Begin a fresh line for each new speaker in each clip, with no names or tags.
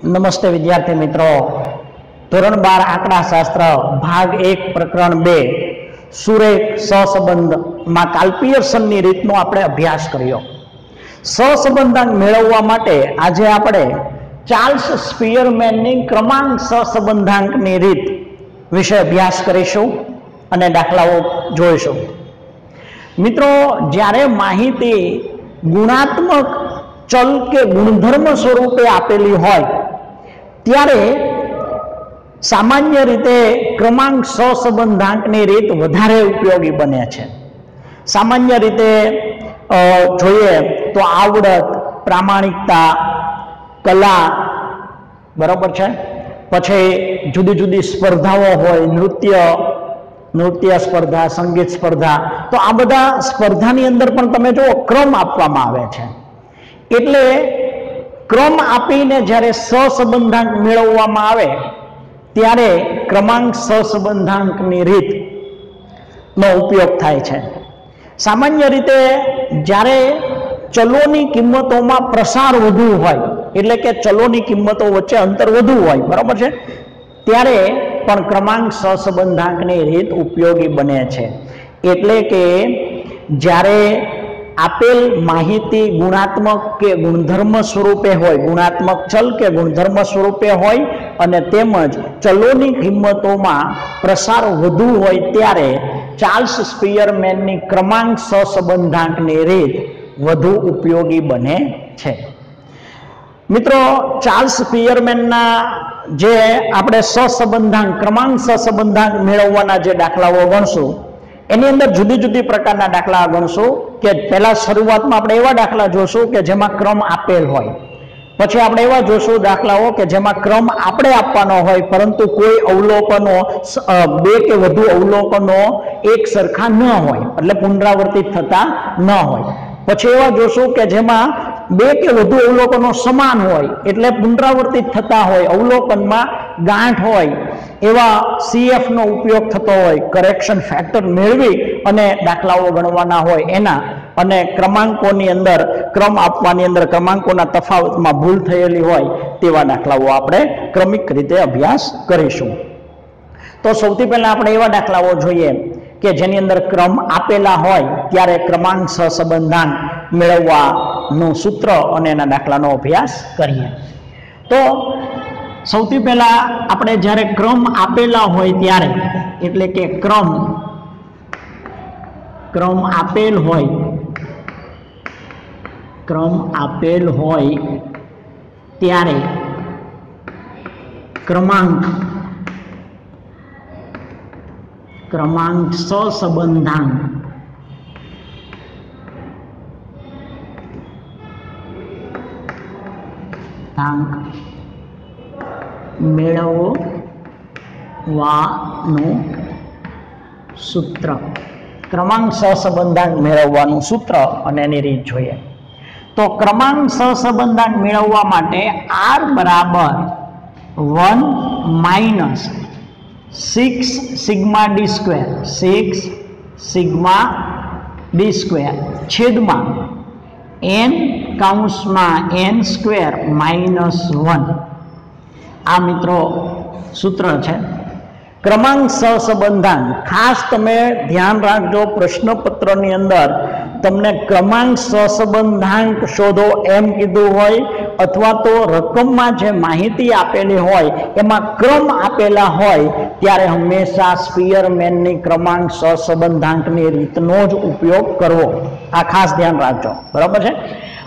नमस्ते विद्यार्थी मित्रों, धोरण 12 आंकड़ाशास्त्र भाग 1 प्रकरण 2 सुरेख सहसंबंध में काल्पियर्सन नी रीतनो आपणे अभ्यास कर्यो। सहसंबंधांक मेळववा माटे आजे आपणे चार्ल्स स्पीयरमेन नी क्रमांक सहसंबंधांक नी रीत विषय अभ्यास करीशुं अने दाखलाओ जोईशुं। मित्रों, ज्यारे माहिती गुणात्मक चल के गुणधर्म स्वरूपे आपेली होय त्यारे सामान्य रीते क्रमांक सहसंबंधांकनी रीत वधारे उपयोगी बने छे। सामान्य रीते जोईए तो आवडत, प्रामाणिकता, कला बराबर छे, पछी जुदी जुदी स्पर्धाओ होय, नृत्य स्पर्धा, संगीत स्पर्धा, तो आ बधा स्पर्धानी अंदर पण तमे जो क्रम आपवामां आवे छे एटले क्रम आपीने ज्यारे सहसंबंधांक मेळववामां आवे त्यारे क्रमांक सहसंबंधांकनी रीत नो उपयोग थाय छे। सामान्य रीते ज्यारे चलोनी किंमतोमां प्रसार वधु होय एटले के चलोनी किंमतो वच्चे अंतर वधु होय, बराबर छे, त्यारे पण क्रमांक सहसंबंधांकनी रीत उपयोगी बने छे। एटले के ज्यारे आपेल माहिती गुणात्मक के गुणधर्म स्वरूपे होय, गुणात्मक चल के गुणधर्म स्वरूपे होय अने तेमज चलोनी किंमतोमां प्रसार वधु होय त्यारे चार्ल्स स्पीयरमेननी क्रमांक सहसंबंधांकनी रीत वधु उपयोगी बने छे। मित्रों, चार्ल्स स्पीयरमेनना जे आपणे सहसंबंधांक क्रमांक सहसंबंधांक मेळववाना जे दाखलाओ गणशुं एनी अंदर जुदी जुदी प्रकारना दाखला गणशुं के पहला शुरुआत में आपणे एवा दाखला जोशुं के जेमां क्रम आपेल होय, पछी आपणे एवा जोशुं दाखलाओ के जेमां क्रम आपणे आपवानो होय परंतु कोई अवलोकनो बे के वधु अवलोकनो एक सरखा न होय एटले पुनरावर्तित थता न होय। पछी एवा जोशुं के जेमां बे के वधु अवलोकनो समान होय एटले पुनरावर्तित थता होय, अवलोकनमां गांठ होय एवा सीएफ नो उपयोग थतो होय, करेक्शन फैक्टर मेळवी अने दाखलाओ गणवाना होय एना अने क्रमांकोनी अंदर क्रम आपवानी अंदर क्रमांकोना तफावतमां भूल थयेली होय तेवा दाखलाओ आपणे क्रमिक रीते अभ्यास करीशुं। तो सौथी पहेला आपणे एवा दाखलाओ जोईए के जेनी अंदर क्रम आपेला होय त्यारे क्रमांक सहसंबंधांक मेळववानुं सूत्र अने एना दाखलानो अभ्यास करीए। तो सौथी पहला आपणे ज्यारे क्रम आपेला होय त्यारे एटले के क्रम आपेल होय त्यारे क्रमांक सहसंबंधांक मेळववानुं सूत्र, क्रमांक सहसंबंधांक मेळववानुं सूत्र अने एनी रीत जोईए। तो क्रमांक सहसंबंधांक मेळववा माटे r बराबर 1 माइनस 6 सिग्मा डी स्क्वेर छेदमां n काउंसमां n स्क्वेर माइनस 1 आ मित्रों सूत्र है। क्रमांक सहसंबंधांक खास तमे ध्यान राखजो, प्रश्नपत्रनी अंदर तमने क्रमांक सहसंबंधांक शोधो एम कीधुं होय अथवा तो रकम में जे माहिती आपेली होय एमां क्रम आपेला होय त्यारे हमेशा स्पीयरमेननी क्रमांक सहसंबंधांकनी रीतनो ज उपयोग करवो, आ खास ध्यान राखजो, बराबर है।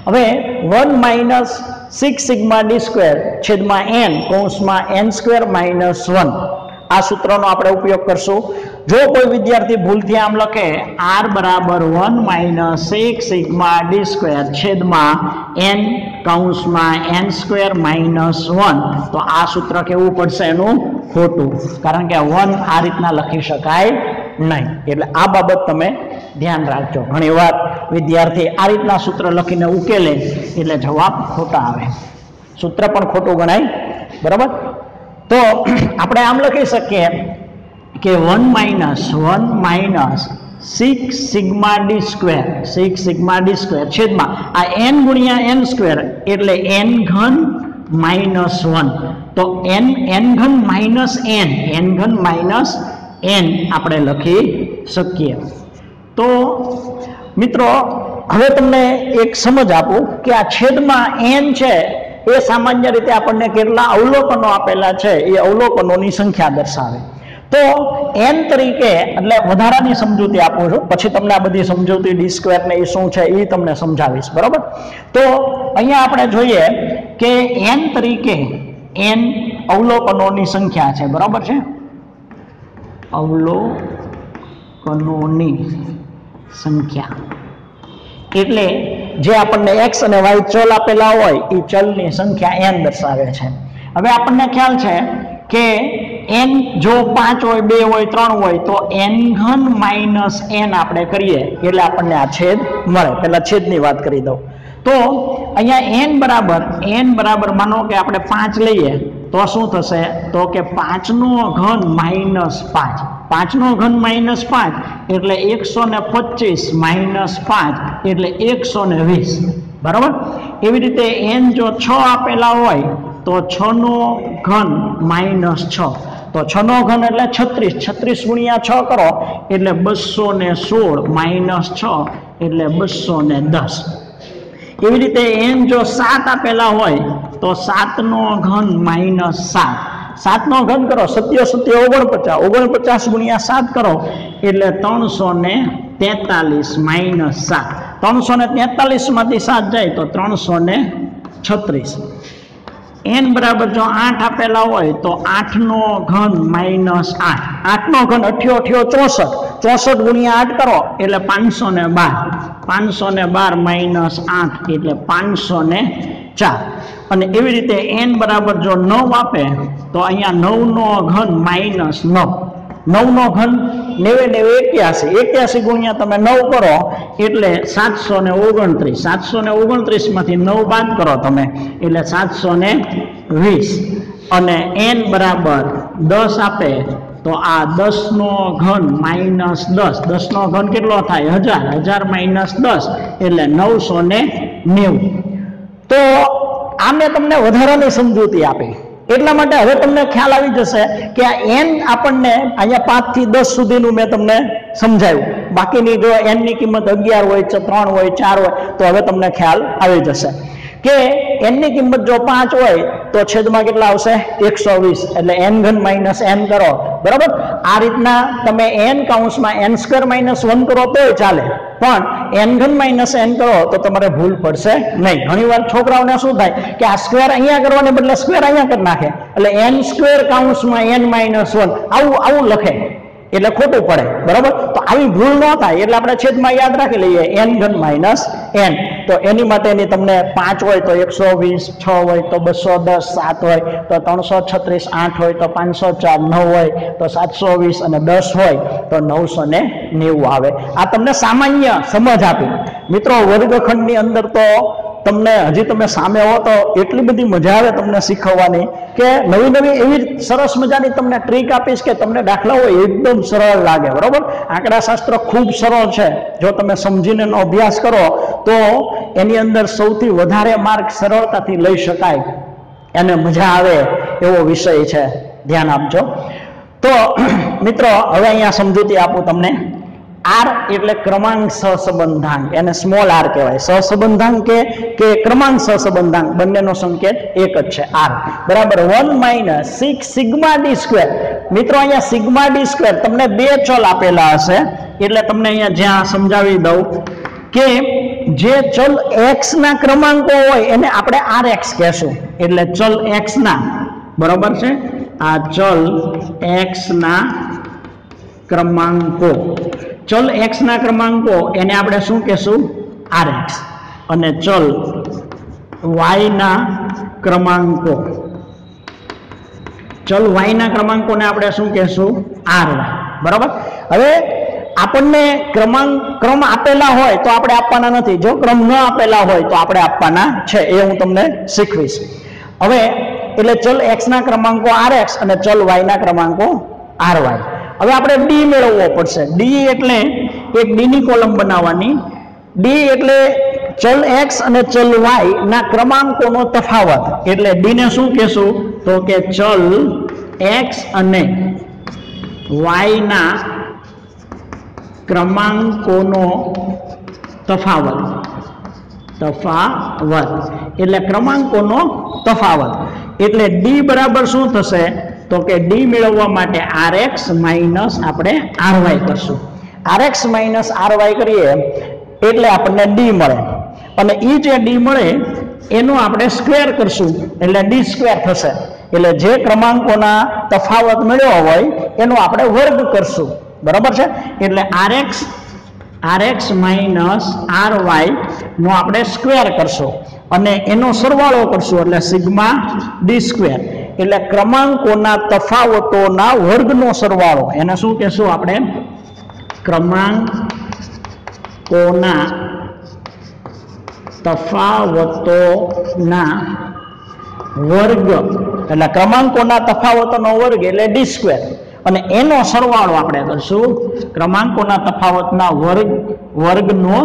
हवे 1 माइनस 6 सिग्मा डी स्क्वेर छेदमां n कौंसमां n स्क्वेर माइनस 1 आ सूत्रनो आपणे उपयोग करशुं। जो कोई विद्यार्थी भूलथी आम लखे r बराबर 1 माइनस 6 सिग्मा डी स्क्वेर छेदमां n कौंसमां n स्क्वेर माइनस 1 तो आ सूत्र केवुं पड़शे एनुं खोटुं, कारण के 1 आ रीतना लखी शकाय नहीं, एटले आ बाबत तमे ध्यान राखजो। घणीवार विद्यार्थी आ रीतना सूत्र लखीने उकेले एटले जवाब खोटा आवे, सूत्र पण खोटुं गणाय, बराबर। तो आपणे आम लखी सकीए के 1 माइनस 6 सिग्मा डी स्क्वेर छेदमां आ n गुणिया n स्क्वेर एटले n घन -1 તો n ઘન માઇનસ n આપણે લખી શકીએ. તો મિત્રો હવે તમને એક સમજ આપું કે આ છેદમાં n છે એ સામાન્ય રીતે આપણને કેટલા અવલોકનો આપેલા છે એ અવલોકનોની સંખ્યા દર્શાવે. તો n તરીકે એટલે વધારાની સમજૂતી આપું છું, પછી તમને આ બધી સમજૂતી d સ્ક્વેર ને એ શું છે એ તમને સમજાવીશ, બરાબર. તો અહીંયા આપણે જોઈએ કે n તરીકે n અવલોકનોની સંખ્યા છે, બરાબર છે. અવલોકનોની સંખ્યા એટલે જે આપણને x અને y ચલ આપેલા હોય એ ચલની સંખ્યા n દર્શાવે છે. હવે આપણને ખ્યાલ છે કે n જો 5 હોય 2 હોય 3 હોય તો n ઘન માઇનસ n આપણે કરીએ એટલે આપણને આ છેદ મળે. પહેલા છેદની વાત કરી દઉં તો અહીંયા n બરાબર માનો કે આપણે 5 લઈએ તો શું થશે તો કે 5 નો ઘન -5 5 નો ઘન -5 એટલે 125 -5 એટલે 120, બરાબર. એવી રીતે n જો 6 આપેલા હોય તો 6 નો ઘન -6 તો 6 નો ઘન એટલે 36 ગુણ્યા 6 કરો એટલે 216 -6 એટલે 210. એવી રીતે n જો 7 આપેલા હોય તો 7 નો ઘન -7 7 નો ઘન કરો 7 49 ગુણ્યા 7 કરો એટલે 343 -7 343 માંથી 7 જાય તો 336. n બરાબર જો 8 આપેલા હોય તો 8 નો ઘન -8 8 નો ઘન 64 ગુણ્યા 8 કરો એટલે 512 -8 એટલે 504. અને એવી રીતે n બરાબર જો 9 આપે તો અહીંયા 9 નો ઘન -9 9 નો ઘન 81 ગુણ્યા તમે 9 કરો એટલે 729 માંથી 9 બાદ કરો તમે એટલે 720. અને n બરાબર 10 આપે તો આ 10 નો ઘન -10 10 નો ઘન કેટલો થાય 1000 -10 એટલે 990. તો આ મેં તમને વધારાની સમજૂતી આપી એટલા માટે હવે તમને ખ્યાલ આવી જશે કે આ n આપણને અહીંયા 5 થી 10 સુધીનું મેં તમને સમજાવ્યું. બાકીની જો n ની કિંમત 11 હોય 3 હોય 4 હોય તો હવે તમને ખ્યાલ આવી જશે કે n ની કિંમત જો 5 હોય તો છેદમાં કેટલા આવશે 120 એટલે n ઘન -n કરો, બરાબર. આ રીતના તમે n કૌંસમાં n² -1 કરો તોય ચાલે, પણ n ઘન -n કરો તો તમારે ભૂલ પડશે નહીં. ઘણીવાર છોકરાઓને શું થાય કે આ સ્ક્વેર અહીંયા કરવાને બદલે સ્ક્વેર અહીંયા કરી નાખે એટલે n² કૌંસમાં n -1 આવું લખે એટલે ખોટું પડે, બરાબર. તો આવી ભૂલ ન થાય એટલે આપણે છેદમાં યાદ રાખી લઈએ n ઘન -n. તો એની માટેની તમને 5 હોય તો 120, 6 હોય તો 210, 7 હોય તો 336, 8 હોય તો 504, 9 હોય તો 720 અને 10 હોય તો 990 આવે. આ તમને સામાન્ય સમજ આપી. મિત્રો વર્ગખંડની અંદર તો તમને હજી તમે સામે હો તો એટલી બધી મજા આવે તમને શીખવવાની કે નવી એવી સરસ મજાની તમને ટ્રીક આપીશ કે તમને દાખલાઓ એકદમ સરળ લાગે, બરાબર. આંકડાશાસ્ત્ર ખૂબ સરળ છે. જો તમે સમજીને એનો અભ્યાસ કરો તો એની અંદર સૌથી વધારે માર્ક સરળતાથી લઈ શકાય અને મજા આવે એવો વિષય છે, ધ્યાન આપજો. તો મિત્રો હવે અહીંયા સમજૂતી આપું તમને. r એટલે ક્રમાંક સહસંબંધાંક, એને સ્મોલ r કહેવાય. સહસંબંધાંક કે ક્રમાંક સહસંબંધાંક બંનેનો સંકેત એક જ છે, r બરાબર 1 - 6 સિગ્મા d સ્ક્વેર. મિત્રો અહીંયા સિગ્મા d સ્ક્વેર તમને બે ચલ આપેલા હશે એટલે તમને અહીંયા જ્યાં સમજાવી દઉં કે જે ચલ x ના ક્રમાંકો હોય એને આપણે rx કહેશું. એટલે ચલ x ના, બરાબર છે, આ ચલ x ના ક્રમાંકો, ચલ x ના ક્રમાંકો એને આપણે શું કહેશું rx. અને ચલ y ના ક્રમાંકો, ચલ y ના ક્રમાંકોને આપણે શું કહેશું ry, બરાબર. હવે આપણને ક્રમ આપેલા હોય તો આપણે આપવાના નથી, જો ક્રમ ન આપેલા હોય તો આપણે આપવાના છે, એ હું તમને શીખવીશ. હવે એટલે ચલ x ના ક્રમાંકો rx અને ચલ y ના ક્રમાંકો ry. હવે આપણે d મેળવવો પડશે. d એટલે એક d ની કોલમ બનાવવાની. d એટલે ચલ x અને ચલ y ના ક્રમાંકોનો તફાવત એટલે d ને શું કહેશું તો કે ચલ x અને y ના ક્રમાંકોનો તફાવત એટલે ક્રમાંકોનો તફાવત એટલે d બરાબર શું થશે તો કે d મેળવવા માટે rx માઈનસ આપણે ry કરશું rx માઈનસ ry કરીએ એટલે આપણને d મળે અને એ જે d મળે એનો આપણે સ્ક્વેર કરશું એટલે d સ્ક્વેર થશે એટલે જે ક્રમાંકોના તફાવત મેળવ્યો હોય એનો આપણે વર્ગ કરશું બરાબર છે એટલે rx માઈનસ ry નો આપણે સ્ક્વેર કરશું અને એનો સરવાળો કરશું એટલે સિગ્મા d સ્ક્વેર એટલે ક્રમાંકોના તફાવતોના વર્ગનો સરવાળો એને શું કહેશું આપણે ક્રમાંકોના તફાવતોના વર્ગ એટલે ક્રમાંકોના તફાવતોનો વર્ગ એટલે d સ્ક્વેર અને એનો સરવાળો આપણે કરશું ક્રમાંકોના તફાવતના વર્ગનો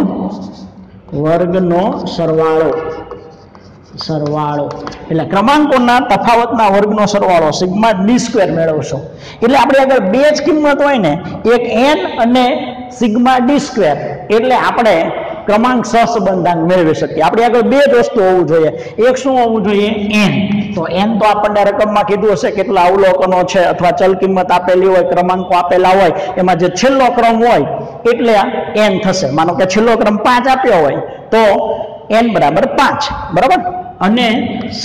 સરવાળો એટલે ક્રમાંકોના તફાવતના વર્ગનો સરવાળો સિગ્મા d સ્ક્વેર મેળવશો એટલે આપણે આગળ બે જ કિંમત હોય ને એક n અને સિગ્મા d સ્ક્વેર એટલે આપણે ક્રમાંક સહસંબંધાંક મેળવી શકીએ આપણે આગળ બે જ વસ્તુ હોવું જોઈએ એક શું હોવું જોઈએ n તો n તો આપણને રકમમાં કીધું હશે કેટલા અવલોકનો છે અથવા ચલ કિંમત આપેલી હોય ક્રમાંકો આપેલા હોય એમાં જે છેલ્લો ક્રમ હોય એટલે n થશે માનો કે છેલ્લો ક્રમ 5 આપ્યો હોય તો n બરાબર 5 બરાબર અને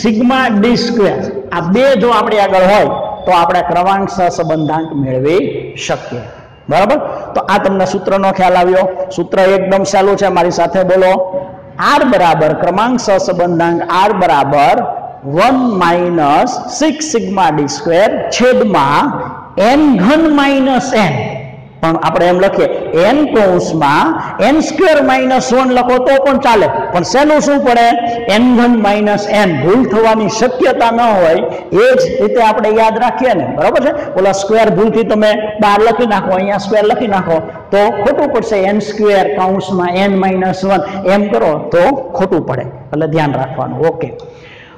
સિગ્મા d સ્ક્વેર આ બે જો આપણી આગળ હોય તો આપણે ક્રમાંક સહસંબંધાંક મેળવી શકીએ બરાબર તો આ તમને સૂત્રનો ખ્યાલ આવ્યો સૂત્ર એકદમ સહેલું છે મારી સાથે બોલો r બરાબર ક્રમાંક સહસંબંધાંક r બરાબર 1 માઈનસ 6 સિગ્મા d સ્ક્વેર છેદમાં n ઘન માઈનસ n પણ આપણે એમ લખીએ n કૌંસમાં n સ્ક્વેર માઈનસ 1 લખો તો પણ ચાલે પણ શેનું શું પડે n ઘન માઈનસ n ભૂલ થવાની શક્યતા ન હોય એ જ રીતે આપણે યાદ રાખીએ ને બરાબર છે ઓલા સ્ક્વેર ભૂલથી તમે બહાર લખી નાખો અહીંયા સ્ક્વેર લખી નાખો તો ખોટું પડશે n સ્ક્વેર કૌંસમાં n માઈનસ 1 એમ કરો તો ખોટું પડે એટલે ધ્યાન રાખવાનું ઓકે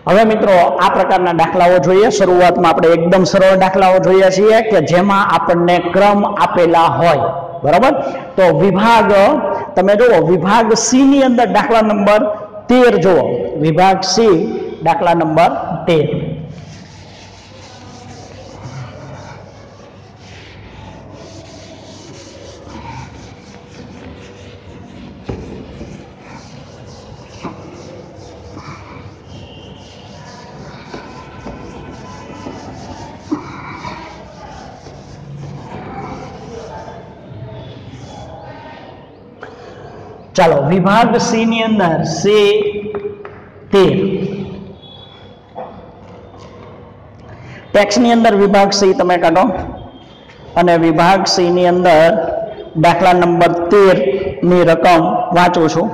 હવે મિત્રો આ પ્રકારના દાખલાઓ જોઈએ શરૂઆતમાં આપણે એકદમ સરળ દાખલાઓ જોઈએ છીએ કે જેમાં આપણને ક્રમ આપેલા હોય બરાબર તો વિભાગ તમે જુઓ વિભાગ સી ની અંદર દાખલા નંબર 13 જુઓ વિભાગ સી દાખલા નંબર 13 ચાલો વિભાગ સી ની અંદર સી 13 ટેક્સ ની અંદર વિભાગ સી તમે કાઢો અને વિભાગ સી ની અંદર દાખલા નંબર 13 ની રકમ વાંચું છું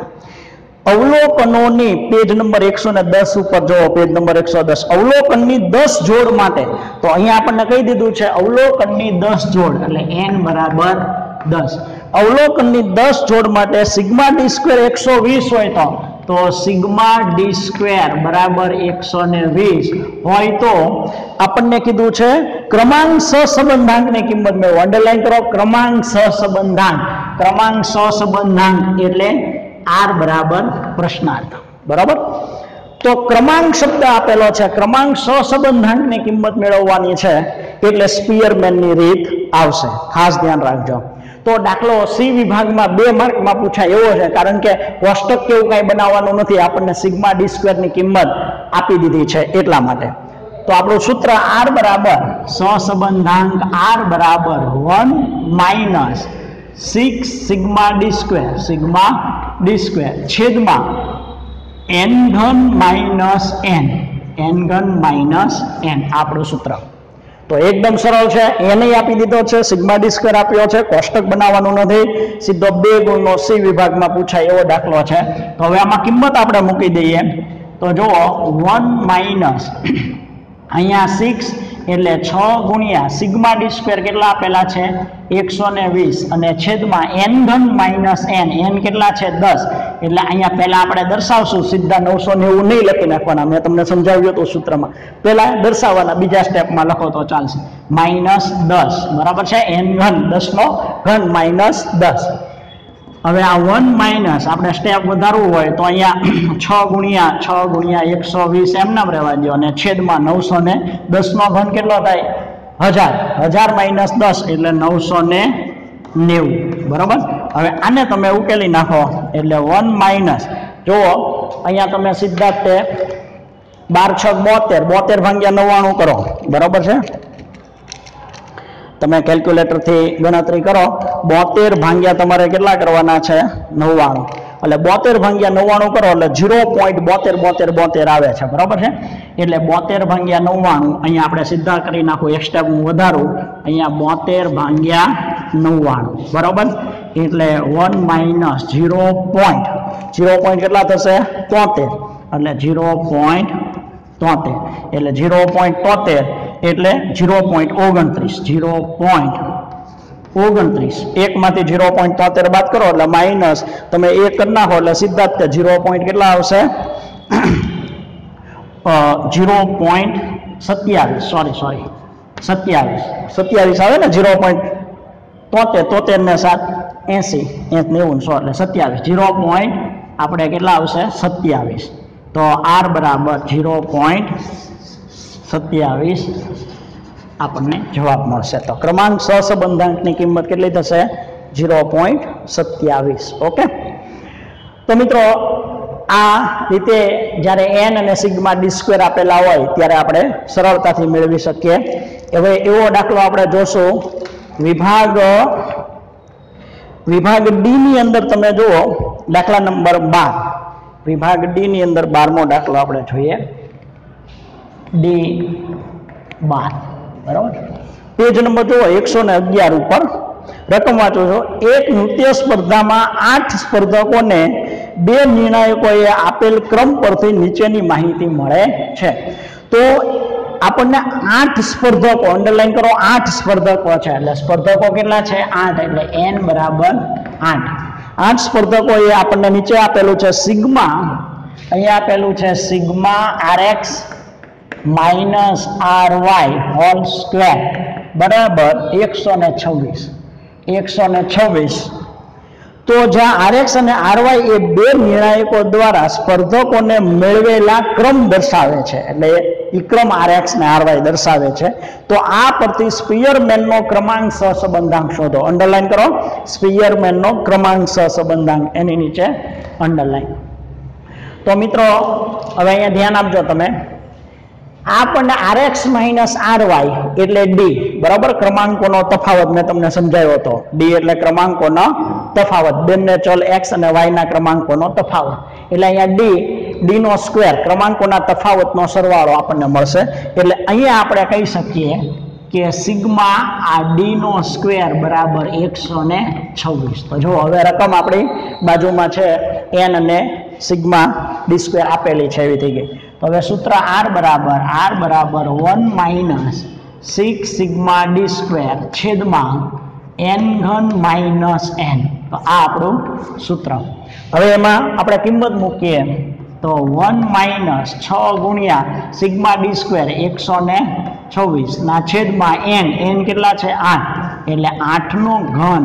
અવલોકનોની પેજ નંબર 110 ઉપર જો પેજ નંબર 110 અવલોકનની 10 જોડ માટે તો અહીંયા આપણને કહી દીધું છે અવલોકનની 10 જોડ એટલે n બરાબર 10 અવલોકનની 10 જોડ માટે સિગ્મા d સ્ક્વેર 120 હોય તો સિગ્મા d સ્ક્વેર બરાબર 120 હોય તો આપણને કીધું છે ક્રમાંક સહસંબંધાંકની કિંમત મેળવો અંડરલાઈન કરો ક્રમાંક સહસંબંધાંક એટલે r બરાબર પ્રશ્નાર્થ બરાબર તો ક્રમાંક શબ્દ આપેલો છે ક્રમાંક સહસંબંધાંકની કિંમત મેળવવાની છે એટલે સ્પીયરમેનની રીત આવશે ખાસ ધ્યાન રાખજો તો દાખલો સી વિભાગમાં 2 માર્કમાં પૂછાય એવો છે કારણ કે કોષ્ટક કેવું કાંઈ બનાવવાનું નથી આપણને સિગ્મા d સ્ક્વેરની કિંમત આપી દીધી છે એટલા માટે તો આપણું સૂત્ર r બરાબર સહસંબંધાંક r બરાબર 1 માઈનસ 6 સિગ્મા d સ્ક્વેર છેદમાં n ઘન માઈનસ n આપણું સૂત્ર તો એકદમ સરળ છે એને આપી દીધો છે સિગ્મા ડી સ્ક્વેર આપ્યો છે કોષ્ટક બનાવવાનું નથી સીધો 2 ગુણનો સી વિભાગમાં પૂછાય એવો દાખલો છે તો હવે આમાં કિંમત આપણે મૂકી દઈએ તો જુઓ 1 માઈનસ અહીંયા 6 એટલે 6 ગુણ્યા સિગ્મા ડી સ્ક્વેર કેટલા આપેલા છે 120 અને છેદમાં n ઘન માઇનસ n, n કેટલા છે 10, એટલે અહીંયા પહેલા આપણે દર્શાવશું, સીધા 990 નહીં લખી નાખવાના, મેં તમને સમજાવ્યું હતું સૂત્રમાં, પહેલા દર્શાવવાના, બીજા સ્ટેપમાં લખો તો ચાલશે, -10 બરાબર છે, n ઘન 10 નો ઘન -10. હવે આ 1 માઇનસ આપણે સ્ટેપ વધારવું હોય તો અહીંયા 6 ગુણ્યા 120 એમ નામ રહેવા દો અને છેદમાં 910 નો ઘન કેટલો થાય 1000 માઇનસ 10 એટલે 990 બરાબર. હવે આને તમે ઉકેલી નાખો એટલે 1 માઇનસ, જુઓ અહીંયા તમે સીધા તે 12 6 72 ભાગ્યા 99 કરો બરાબર છે, તમે કેલ્ક્યુલેટર થી ગણતરી કરો, 72 ભાગ્યા તમારે કેટલા કરવાના છે 99, એટલે 72 ભાગ્યા 99 કરો એટલે 0.72 આવે છે બરાબર છે, એટલે 72 ભાગ્યા 99 અહીંયા આપણે સીધા કરી નાખું, એક સ્ટેપ હું વધારું, અહીંયા 72 ભાગ્યા 99 બરાબર, એટલે 1 માઇનસ 0. કેટલા થશે 73, એટલે 0.73 એટલે 0.73 એટલે 0.29 એકમાંથી 0.73 બાદ કરો એટલે માઇનસ, તમે એક કરી નાખો એટલે સીધા જ 0. કેટલા આવશે 27 આવે ને, 0.73 ને 7 80 90 એટલે 27 આપણે કેટલા આવશે 27, તો r બરાબર 0.27 આપણને જવાબ મળશે. તો ક્રમાંક સહસંબંધાંકની કિંમત કેટલી થશે 0.27. ઓકે, તો મિત્રો આ રીતે જ્યારે n અને સિગ્મા ડી સ્ક્વેર આપેલા હોય ત્યારે આપણે સરળતાથી મેળવી શકીએ. હવે એવો દાખલો આપણે જોશું વિભાગ ડી ની અંદર, તમે જુઓ દાખલા નંબર 12, વિભાગ ડી ની અંદર 12મો દાખલો આપણે જોઈએ, ડી 12 બરાબર, પેજ નંબર જુઓ 111 ઉપર. રકમ વાંચો છો, એક નૃત્ય સ્પર્ધામાં 8 સ્પર્ધકોને 2 નિર્ણાયકોએ આપેલ ક્રમ પરથી નીચેની માહિતી મળે છે. તો આપણને 8 સ્પર્ધકો, અંડરલાઈન કરો 8 સ્પર્ધકો છે, એટલે સ્પર્ધકો કેટલા છે 8, એટલે n બરાબર 8 સ્પર્ધકોએ આપણને નીચે આપેલું છે સિગ્મા, અહીંયા આપેલું છે sigma rx minus ry whole square બરાબર 126. તો જ્યાં rx અને ry એ 2 નિર્ણાયકો દ્વારા સ્પર્ધકોને મેળવેલા ક્રમ દર્શાવે છે, એટલે એ ક્રમ rx ને ry દર્શાવે છે. તો આ પરથી સ્પીયરમેનનો ક્રમાંક સહસંબંધાંક શોધો. અંડરલાઈન કરો, સ્પીયરમેનનો ક્રમાંક સહસંબંધાંક, એની નીચે અંડરલાઈન. તો મિત્રો હવે અહીંયા ધ્યાન આપજો તમે, આપણને rx માઇનસ ry એટલે d બરાબર, ક્રમાંકોનો તફાવત મેં તમને સમજાવ્યો હતો, d એટલે ક્રમાંકોનો તફાવત, બંને ચલ x અને y ના ક્રમાંકોનો તફાવત, એટલે અહીંયા d નો સ્ક્વેર ક્રમાંકોના તફાવતનો સરવાળો આપણને મળશે. એટલે અહીંયા આપણે કહી શકીએ કે સિગ્મા આ d નો સ્ક્વેર બરાબર 126. તો જો હવે રકમ આપણી બાજુમાં છે, n અને સિગ્મા ડી સ્ક્વેર આપેલી છે એવી થઈ ગઈ. તો હવે સૂત્ર r બરાબર 1 માઇનસ 6 સિગ્મા ડી સ્ક્વેર છેદમાં n ઘન માઇનસ n. તો આ આપણું સૂત્ર. હવે એમાં આપણે કિંમત મૂકીએ તો 1 માઇનસ 6 ગુણ્યા સિગ્મા ડી સ્ક્વેર 126 ના છેદમાં n કેટલા છે 8, એટલે 8 નો ઘન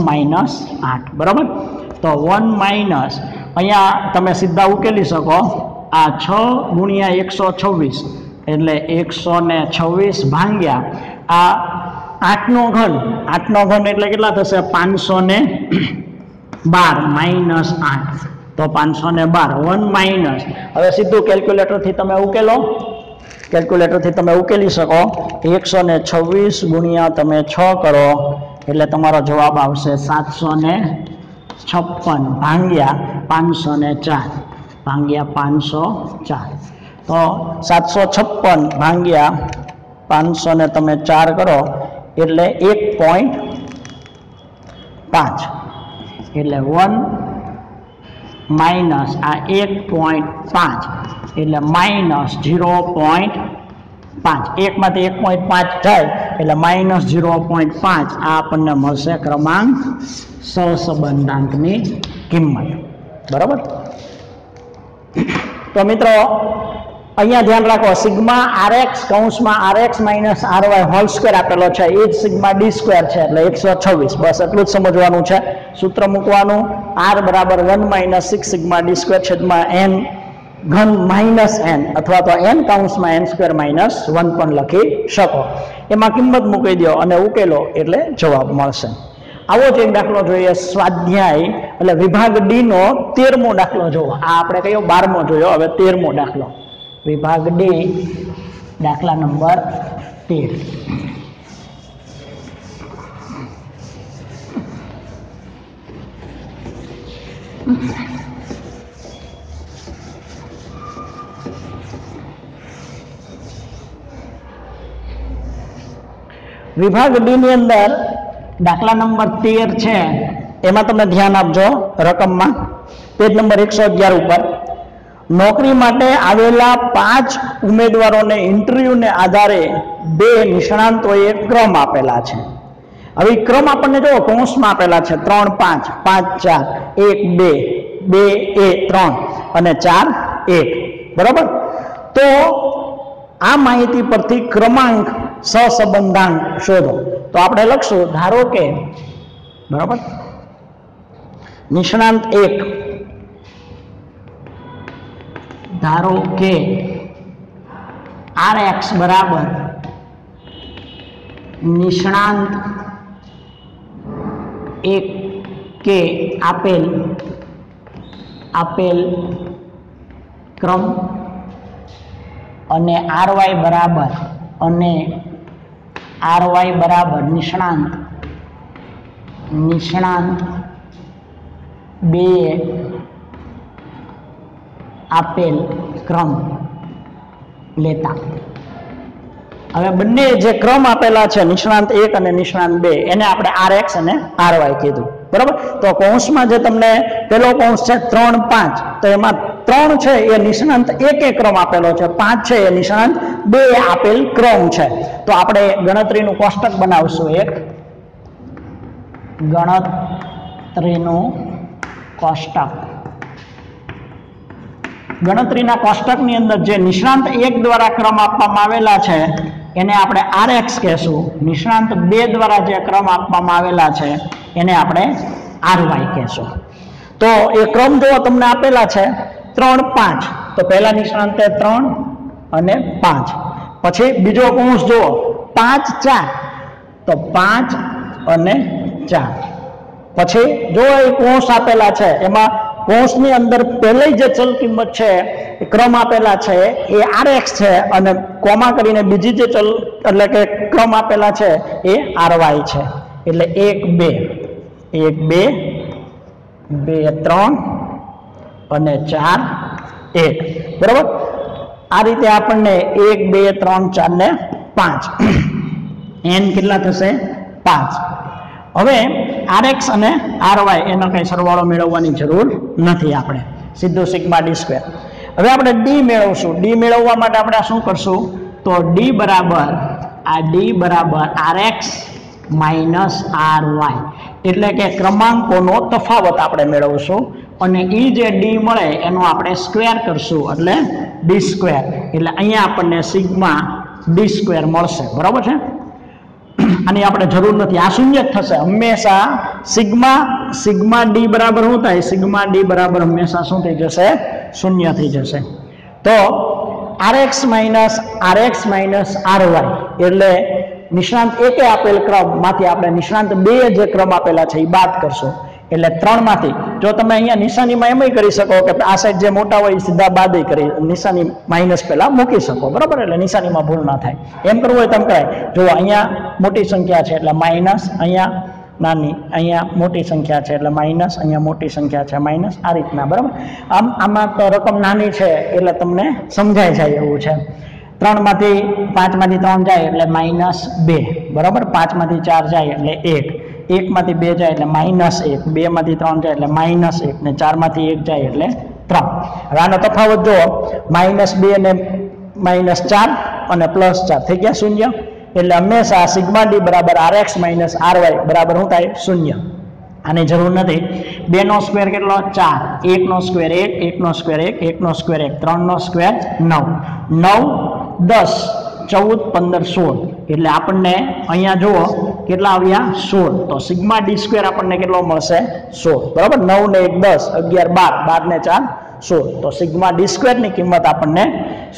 માઇનસ 8 બરાબર. તો 1 માઇનસ, અહીંયા તમે સીધા ઉકેલી શકો, આ 6 ગુણ્યા 126 એટલે 126 ભાગ્યા આ 8 નો ઘન એટલે કેટલા થશે 512 માઇનસ 8, તો 512. 1 માઇનસ, હવે સીધું કેલ્ક્યુલેટરથી તમે ઉકેલી શકો, 126 ગુણ્યા તમે 6 કરો એટલે તમારો જવાબ આવશે 756 ભાગ્યા 504. તો 756 ભાગ્યા 500 ને તમે 4 કરો એટલે 1.5, એટલે 1 માઇનસ આ 1.5 એટલે -0.5 1 માંથી 1.5 જાય એટલે -0.5 આ આપણને મળશે ક્રમાંક સહસંબંધાંકની કિંમત બરાબર। તો મિત્રો અહીંયા ધ્યાન રાખો સિગ્મા rx કૌંસમાં rx - ry હોલ સ્ક્વેર આપેલો છે એ જ સિગ્મા d સ્ક્વેર છે એટલે 126 બસ એટલું જ સમજવાનું છે। સૂત્ર મૂકવાનું r બરાબર 1 - 6 સિગ્મા d સ્ક્વેર છેદમાં n ઘન માઇનસ n અથવા તો n કૌંસમાં n સ્ક્વેર માઇનસ 1 પણ લખી શકો। એમાં કિંમત મૂકી દો અને ઉકેલો એટલે જવાબ મળશે। આવો જ એક દાખલો જોઈએ સ્વાધ્યાય એટલે વિભાગ ડી નો 13મો દાખલો જોવો। આ આપણે કયો 12મો જોયો, હવે 13મો દાખલો વિભાગ ડી દાખલા નંબર 13। વિભાગ ડી ની અંદર દાખલા નંબર 13 છે એમાં તમે ધ્યાન આપજો રકમમાં પેજ નંબર 111 ઉપર નોકરી માટે આવેલા 5 ઉમેદવારોને ઇન્ટરવ્યુને આધારે 2 નિષ્ણાંતોએ ક્રમ આપેલા છે। હવે ક્રમ આપણને જો કૌંસમાં આપેલા છે 3 5 5 4 1 2 2 3 અને 4 1 બરાબર। તો આ માહિતી પરથી ક્રમાંક સહસંબંધાંક શોધો। તો આપણે લખશું ધારો કે બરાબર નિષ્ણાંત 1 ધારો કે rx બરાબર નિષ્ણાંત 1 કે આપેલ ક્રમ અને ry બરાબર નિષ્ણાંત 2 આપેલ ક્રમ લેતા। હવે બંને જે ક્રમ આપેલા છે નિષ્ણાંત 1 અને નિષ્ણાંત 2 એને આપણે rx અને ry કીધું બરાબર। તો કૌંસમાં જે તમને પેલો કૌંસ છે 3 5 તો એમાં 3 છે એ નિષ્ણાંત 1 ક્રમ આપેલો છે, 5 છે એ નિષ્ણાંત 2 આપેલ ક્રમ છે। તો આપણે ગણતરીનું કોષ્ટક બનાવશું એક ગણતરીનું કોષ્ટક। ગણતરીના કોષ્ટકની અંદર જે નિષ્ણાંત 1 દ્વારા ક્રમ આપવામાં આવેલા છે એને આપણે rx કહેશું, નિષ્ણાંત 2 દ્વારા જે ક્રમ આપવામાં આવેલા છે એને આપણે ry કહેશું। તો એ ક્રમ જો તમને આપેલા છે 3 5 તો પહેલા નિષ્ણાંતે 3 અને 5, પછી બીજો કૌંસ જુઓ 5 4 તો 5 અને 4, પછી જો એ કૌંસ આપેલા છે એમાં કૌંસની અંદર પહેલી જે ચલ કિંમત છે એ ક્રમ આપેલા છે એ rx છે અને કોમા કરીને બીજી જે ચલ એટલે કે ક્રમ આપેલા છે એ ry છે। એટલે 1 2 1 2 2 3 અને 4 1 બરાબર। આ રીતે આપણને 1 2 3 4 ને 5 n કેટલા થશે 5। હવે rx અને ry એનો કઈ સરવાળો મેળવવાની જરૂર નથી, આપણે સીધું સિગ્મા d સ્ક્વેર। હવે આપણે d મેળવશું। d મેળવવા માટે આપણે શું કરશું તો d બરાબર rx માઇનસ ry એટલે કે ક્રમાંકોનો તફાવત આપણે મેળવશું અને એ જે d મળે એનો આપણે સ્ક્વેર કરશું એટલે d સ્ક્વેર, એટલે અહીંયા આપણને સિગ્મા d સ્ક્વેર મળશે બરાબર છે। આની આપણે જરૂર નથી, આ શૂન્ય જ થશે હંમેશા। સિગ્મા d બરાબર શું થાય, સિગ્મા d બરાબર હંમેશા શું થઈ જશે શૂન્ય થઈ જશે। તો rx માઇનસ ry એટલે નિષ્ણાંત 1 આપેલ ક્રમ માંથી આપણે નિષ્ણાંત 2 જે ક્રમ આપેલા છે એ બાદ કરશું એટલે 3 માંથી જો તમે અહીંયા નિશાનીમાં એમ કરી શકો કે આ સાઈડ જે મોટા હોય એ સીધા બાદ કરી નિશાની માઇનસ પહેલા મૂકી શકો બરાબર, એટલે નિશાનીમાં ભૂલ ના થાય। એમ કરવું હોય તેમ કરાય। જો અહીંયા મોટી સંખ્યા છે એટલે માઇનસ, અહીંયા નાની, અહીંયા મોટી સંખ્યા છે એટલે માઇનસ, અહીંયા મોટી સંખ્યા છે માઇનસ, આ રીતના બરાબર। આમાં તો રકમ નાની છે એટલે તમને સમજાઈ જાય એવું છે। 3 માંથી 5 માંથી 3 જાય એટલે -2 બરાબર, 5 માંથી 4 જાય એટલે 1, 1 માંથી 2 જાય એટલે -1, 2 માંથી 3 જાય એટલે -1 ને 4 માંથી 1 જાય એટલે 3. હવે આનો તફાવત જો -2 ને -4 અને +4 થઈ ગયા 0. એટલે હંમેશા સિગ્મા ડી બરાબર rx - ry બરાબર શું થાય 0. આની જરૂર નથી. 2 નો સ્ક્વેર કેટલો 4, 1 નો સ્ક્વેર 1, 1 નો સ્ક્વેર 1, 1 નો સ્ક્વેર 1, 3 નો સ્ક્વેર 9, 9 10 14 15 16. એટલે આપણને અહીંયા જુઓ કેટલા આવ્યા 16. તો સિગ્મા ડી સ્ક્વેર આપણને કેટલો મળશે 16. બરાબર. 9 ને 1 10, 11 12, 12 ને 4 16. તો સિગ્મા ડી સ્ક્વેર ની કિંમત આપણને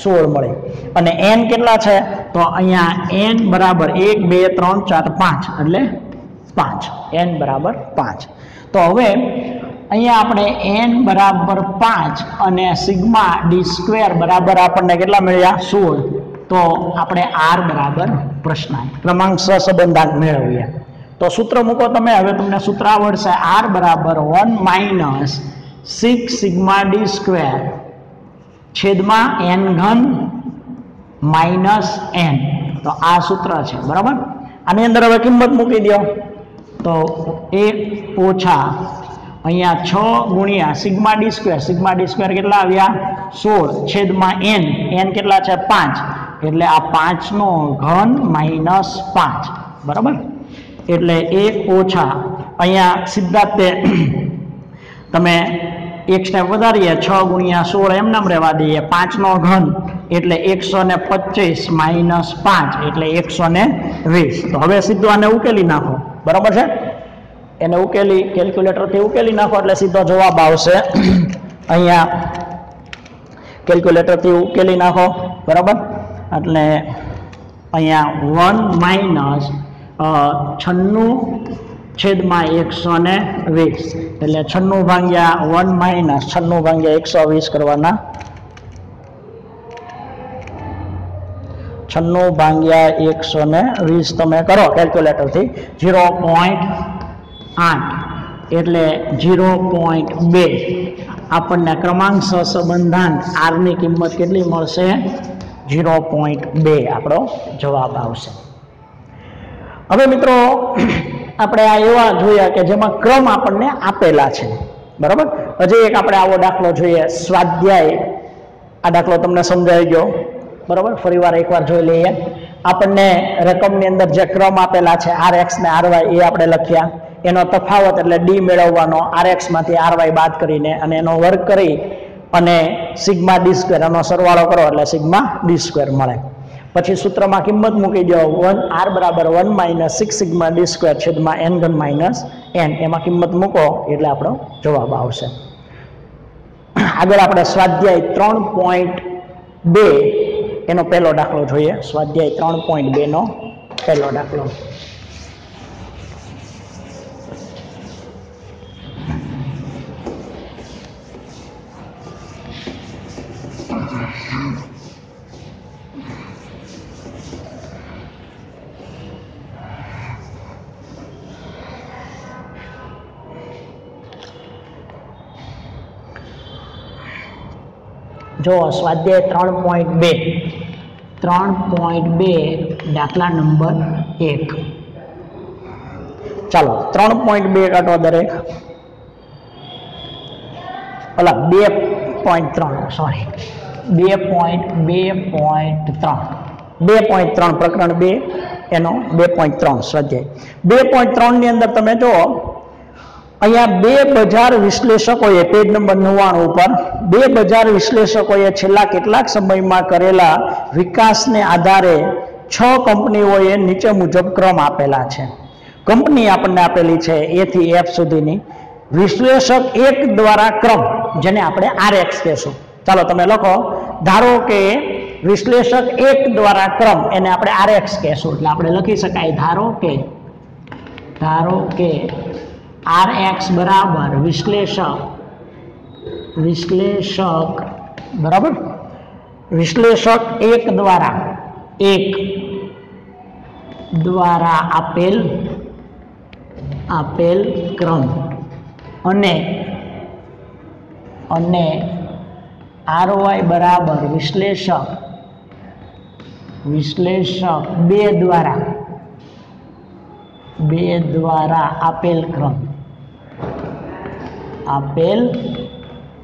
16 મળી. અને n કેટલા છે તો અહીંયા n બરાબર 1 2 3 4 5 એટલે 5. n બરાબર 5. તો હવે અહીંયા આપણે n બરાબર 5 અને સિગ્મા ડી સ્ક્વેર બરાબર આપણને કેટલા મળ્યા 16. તો આપણે r બરાબર પ્રશ્નાંક ક્રમાંક સહસંબંધાંક મેળવીએ. તો સૂત્ર મૂકો તમે. હવે તમને સૂત્ર આવડશે. r બરાબર 1 - 6 સિગ્મા ડી સ્ક્વેર છેદમાં n ઘન માઇનસ n. તો આ સૂત્ર છે. બરાબર. આની અંદર હવે કિંમત મૂકી દો. તો 1 ઓછા અહીંયા 6 ગુણ્યા sigma D square. Sigma D square કેટલા આવ્યા 16 છેદમાં n. n કેટલા છે 5. એટલે આ 5 નો ઘન -5. બરાબર. એટલે 1 ઓછા અહીંયા સીધા તે તમે એક સ્ટેપ વધારીએ 6 ગુણ્યા 16 એમ નામ રહેવા દઈએ. 5 નો ઘન એટલે 125 - 5 એટલે 120. તો હવે સીધું આને ઉકેલી નાખો. બરાબર છે. એને ઉકેલી કેલ્ક્યુલેટરથી ઉકેલી નાખો એટલે સીધો જવાબ આવશે. અહીંયા કેલ્ક્યુલેટરથી ઉકેલી નાખો. બરાબર. એટલે અહીંયા 1 - 96 છેદમાં 120. એટલે 96 ભાગ્યા 1 - 96 ભાગ્યા 120 કરવાના. 96 ભાગ્યા 120 તમે કરો કેલ્ક્યુલેટરથી 0.8 એટલે 0.2. આપણને ક્રમાંક સહસંબંધાંક r ની કિંમત કેટલી મળશે 0.2 આપણો જવાબ આવશે. હવે મિત્રો આપણે આ એવા જોયા કે જેમાં ક્રમ આપણને આપેલા છે. બરાબર. હજી એક આપણે આવો દાખલો જોઈએ. સ્વાધ્યાય. આ દાખલો તમને સમજાઈ ગયો. બરાબર. ફરીવાર એકવાર જોઈ લઈએ. આપણને રકમની અંદર જે ક્રમ આપેલા છે rx ને ry એ આપણે લખ્યા. એનો તફાવત એટલે d મેળવવાનો rx માંથી ry બાદ કરીને અને એનો વર્ગ કરી અને સિગ્મા ડી સ્ક્વેર એનો સરવાળો કરો એટલે સિગ્મા ડી સ્ક્વેર મળે. પછી સૂત્રમાં કિંમત મૂકી દો. r બરાબર 1 - 6 સિગ્મા ડી સ્ક્વેર છેદમાં n ઘન માઇનસ n. એમાં કિંમત મૂકો એટલે આપણો જવાબ આવશે. આગળ આપણે સ્વાધ્યાય 3.2 એનો પહેલો દાખલો જોઈએ. સ્વાધ્યાય 3.2 નો પહેલો દાખલો. જો સ્વાધ્યાય 3.2 દાખલા નંબર 1. ચાલો 3.2 કાઢો દરેક. ઓલા 2.3 સોરી 2.3 પ્રકરણ 2 એનો 2.3 સ્વાધ્યાય 2.3 ની અંદર તમે જો અહીંયા બે બજાર વિશ્લેષકોએ પેજ નંબર 99 ઉપર બે બજાર વિશ્લેષકોએ છેલ્લા કેટલાક સમયમાં કરેલા વિકાસને આધારે 6 કંપનીઓએ નીચે મુજબ ક્રમ આપેલા છે. કંપની આપણને આપેલી છે A થી F સુધીની. વિશ્લેષક 1 દ્વારા ક્રમ જેને આપણે RX કહેશું. ચાલો તમે લખો. ધારો કે વિશ્લેષક 1 દ્વારા ક્રમ એને આપણે RX કહેશું. એટલે આપણે લખી શકાય ધારો કે RX બરાબર વિશ્લેષક બરાબર વિશ્લેષક 1 દ્વારા આપેલ ક્રમ અને RY બરાબર વિશ્લેષક 2 દ્વારા આપેલ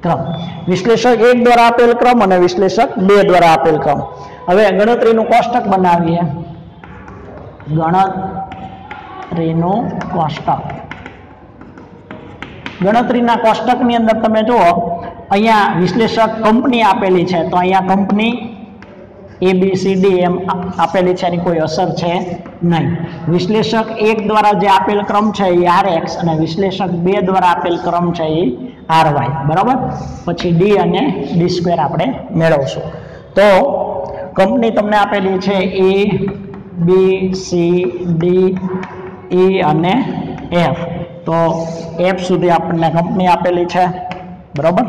ક્રમ. વિશ્લેષક 1 દ્વારા આપેલ ક્રમ અને વિશ્લેષક 2 દ્વારા આપેલ ક્રમ. હવે ગણતરીનું કોષ્ટક બનાવીએ. ગણતરીનું કોષ્ટક. ગણતરીના કોષ્ટકની અંદર તમે જુઓ અહીંયા વિશ્લેષક કંપની આપેલી છે, તો અહીંયા કંપની ABCD એમ આપેલી છે, એની કોઈ અસર છે નહીં. વિશ્લેષક 1 દ્વારા જે આપેલ ક્રમ છે એ RX અને વિશ્લેષક 2 દ્વારા આપેલ ક્રમ છે એ RY. બરાબર. પછી D અને D² આપણે મેળવશું. તો કંપની તમને આપેલી છે ABCD E અને F. તો F સુધી આપણને કંપની આપેલી છે. બરાબર.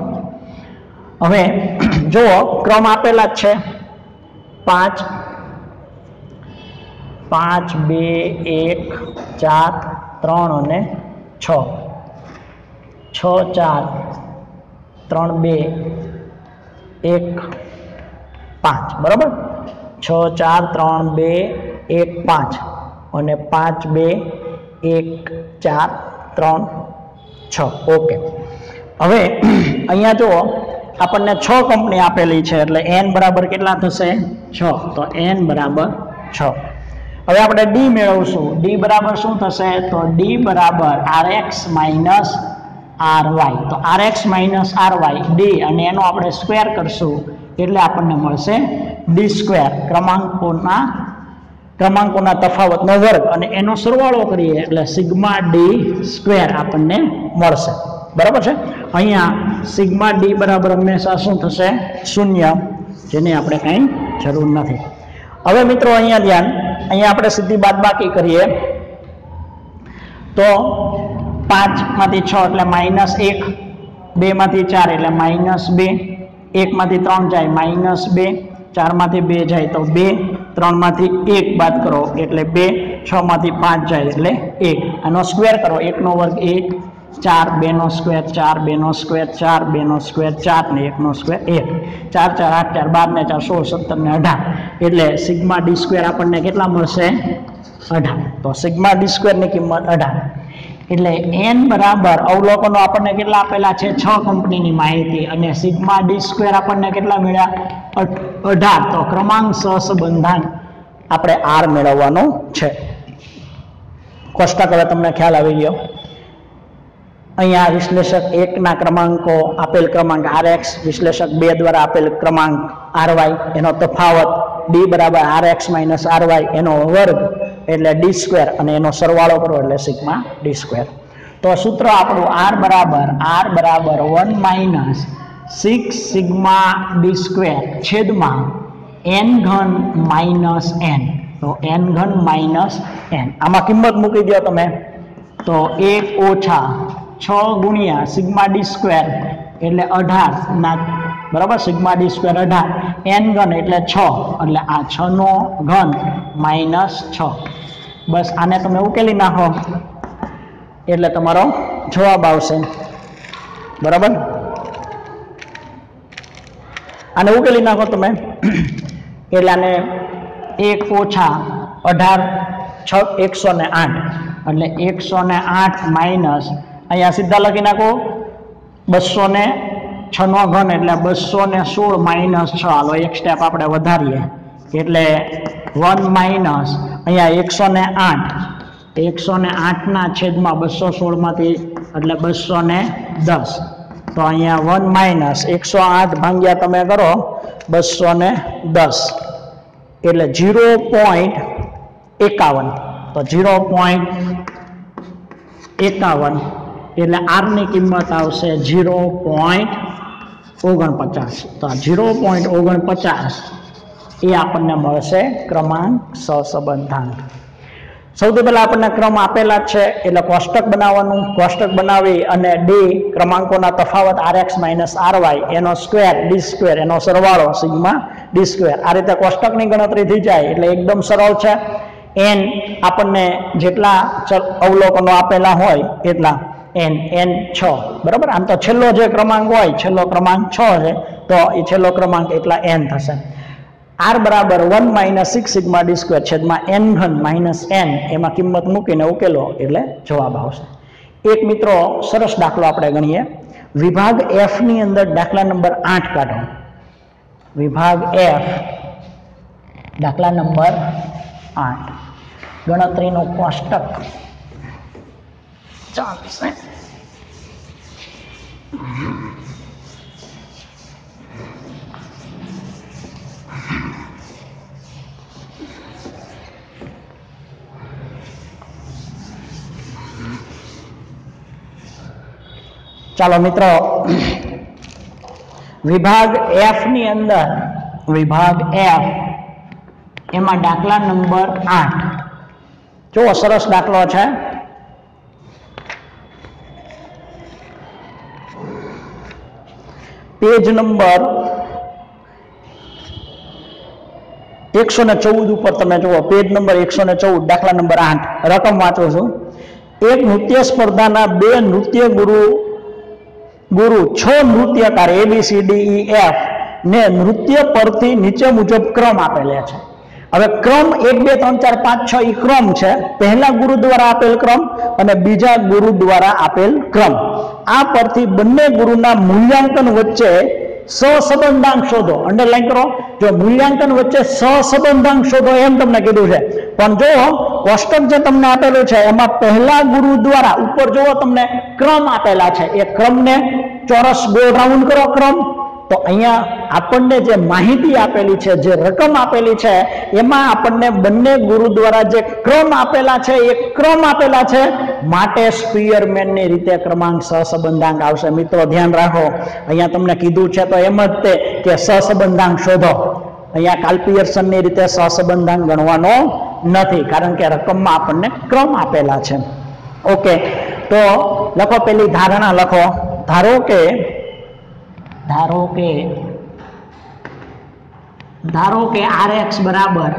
હવે જુઓ ક્રમ આપેલા જ છે 5 5 2 1 4 3 અને 6 6 4 3 2 1 5. બરાબર. 6 4 3 2 1 5 અને 5 2 1 4 3 6. ઓકે. હવે અહીંયા જુઓ આપણને 6 કંપની આપેલી છે, એટલે n બરાબર કેટલા થશે? 6. તો n બરાબર 6. હવે આપણે d મેળવશું. d બરાબર શું થશે? તો d બરાબર rx માઇનસ ry. તો rx માઇનસ ry d અને એનો આપણે સ્ક્વેર કરશું એટલે આપણને મળશે d². ક્રમાંકોના તફાવતનો વર્ગ અને એનો સરવાળો કરીએ એટલે સિગ્મા d² આપણને મળશે. બરાબર છે. અહીંયા સિગ્મા d બરાબર હંમેશા શું થશે? 0, જેની આપણે કંઈ જરૂર નથી. હવે મિત્રો અહીંયા ધ્યાન, અહીંયા આપણે સીધી બાદબાકી કરીએ તો 5 માંથી 6 એટલે -1, 2 માંથી 4 એટલે -2, 1 માંથી 3 જાય -2, 4 માંથી 2 જાય તો 2, 3 માંથી 1 બાદ કરો એટલે 2, 6 માંથી 5 જાય એટલે 1. આનો સ્ક્વેર કરો. 1 નો વર્ગ 1, 4, 2 નો સ્ક્વેર 4, 2 નો સ્ક્વેર 4, 2 નો સ્ક્વેર 4 ને 1 નો સ્ક્વેર 1. 4 4 8 4 12 ને 4 16 17 ને 18 એટલે સિગ્મા d² આપણને કેટલા મળશે? 18. તો સિગ્મા d² ની કિંમત 18. એટલે n બરાબર અવલોકનો આપણને કેટલા આપેલા છે? 6 કંપનીની માહિતી અને સિગ્મા d² આપણને કેટલા મળ્યા? 18. તો ક્રમાંક સહસંબંધાંક આપણે r મેળવવાનો છે. કોષ્ટક હવે તમને ખ્યાલ આવી ગયો. અહીંયા વિશ્લેષક 1 ના ક્રમાંકો આપેલ ક્રમાંક RX, વિશ્લેષક 2 દ્વારા આપેલ ક્રમાંક RY, એનો તફાવત D બરાબર RX માઇનસ RY એનો વર્ગ એટલે d² અને એનો સરવાળો કરો એટલે સિગ્મા d². તો સૂત્ર આપણું r બરાબર 1 માઇનસ 6 સિગ્મા d² છેદમાં n³ માઇનસ n. તો n³ માઇનસ n. આમાં કિંમત મૂકી દો તમે તો 1 ઓછા 6 ગુણ્યા સિગ્મા d² એટલે 18 ના. બરાબર. સિગ્મા d² 18, n³ એટલે 6 એટલે આ 6 નો ઘન માઇનસ 6. બસ આને તમે ઉકેલી નાખો એટલે તમારો જવાબ આવશે. બરાબર. આને ઉકેલી નાખો તમે એટલે આને 1 ઓછા 18 6 108 એટલે 108 માઇનસ અહીંયા સીધા લખી નાખો 206 નો ઘન એટલે 216 માઇનસ 6. હાલો એક સ્ટેપ આપણે વધારીએ એટલે 1 માઇનસ અહીંયા 108 ના છેદમાં 216 માંથી એટલે 210. તો અહીંયા 1 માઇનસ 108 ભાગ્યા તમે કરો 210 એટલે 0.51. તો 0.51 એટલે r ની કિંમત આવશે 0.49. તો આ 0.49 એ આપણને મળશે ક્રમાંક સહસંબંધાંક. સૌથી પહેલા આપણને ક્રમ આપેલા જ છે એટલે કોષ્ટક બનાવવાનું. કોષ્ટક બનાવી અને d ક્રમાંકોના તફાવત RX માઇનસ RY એનો સ્ક્વેર d² એનો સરવાળો સિગ્મા d². આ રીતે કોષ્ટકની ગણતરી થઈ જાય એટલે એકદમ સરળ છે. n આપણને જેટલા અવલોકનો આપેલા હોય એટલા n 6. બરાબર. આમ તો છેલ્લો જે ક્રમાંક હોય છેલ્લો ક્રમાંક 6 છે તો એ છેલ્લો ક્રમાંક એટલા n થશે. r બરાબર 1 માઇનસ 6 સિગ્મા d² છેદમાં n³ માઇનસ n એમાં કિંમત મૂકીને ઉકેલો એટલે જવાબ આવશે. એક મિત્રો સરસ દાખલો આપણે ગણીએ. વિભાગ એફ ની અંદર દાખલા નંબર 8 કાઢો. વિભાગ એફ દાખલા નંબર 8 ગણતરીનું કોષ્ટક 40. ચાલો મિત્રો, વિભાગ એફ ની અંદર વિભાગ એફ એમાં દાખલા નંબર 8 જો સરસ દાખલો છે. પેજ નંબર 114 ઉપર તમે જુઓ. પેજ નંબર 114 દાખલા નંબર 8 રકમ વાંચું છું. એક નૃત્ય સ્પર્ધાના 2 નૃત્ય ગુરુ 6 નૃત્યકાર ABCDEF ને નૃત્ય પરથી નીચે મુજબ ક્રમ આપેલા છે. હવે ક્રમ 1 2 3 4 5 6 ઈ ક્રમ છે. પહેલા ગુરુ દ્વારા આપેલ ક્રમ અને બીજા ગુરુ દ્વારા આપેલ ક્રમ. આ પરથી બંને ગુરુના મૂલ્યાંકન વચ્ચે સહસંબંધાંક શોધો. અંડરલાઈન કરો. જો મૂલ્યાંકન વચ્ચે સહસંબંધાંક શોધો એમ તમને કીધું છે, પણ જો કોષ્ટક જે તમને આપેલું છે એમાં પહેલા ગુરુ દ્વારા ઉપર જુઓ તમને ક્રમ આપેલા છે. એ ક્રમને ચોરસ ગોળ રાઉન્ડ કરો ક્રમ. તો અહીંયા આપણને જે માહિતી આપેલી છે, જે રકમ આપેલી છે, એમાં આપણને બંને ગુરુ દ્વારા જે ક્રમ આપેલા છે એ ક્રમ આપેલા છે, માટે સ્પીયરમેનની રીતે ક્રમાંક સહસંબંધાંક આવશે. મિત્રો ધ્યાન રાખો, અહીંયા તમને કીધું છે તો એમ જ તે કે સહસંબંધાંક શોધો. અહીંયા કાલ્પિયર્સનની રીતે સહસંબંધાંક ગણવાનો નથી, કારણ કે રકમમાં આપણને ક્રમ આપેલા છે. ઓકે, તો લખો, પેલી ધારણા લખો. ધારો કે RX બરાબર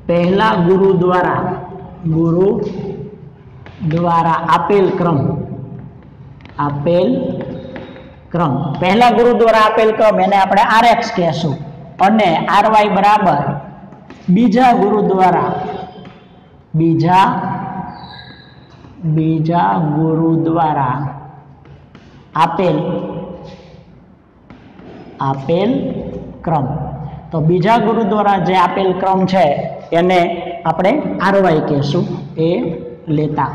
પહેલા ગુરુ દ્વારા આપેલ ક્રમ પહેલા ગુરુ દ્વારા આપેલ ક્રમ એને આપણે RX કહેશું, અને RY બરાબર બીજા ગુરુ દ્વારા આપેલ ક્રમ. તો બીજા ગુરુ દ્વારા જે આપેલ ક્રમ છે એને આપણે RY કહેશું. એ લેતા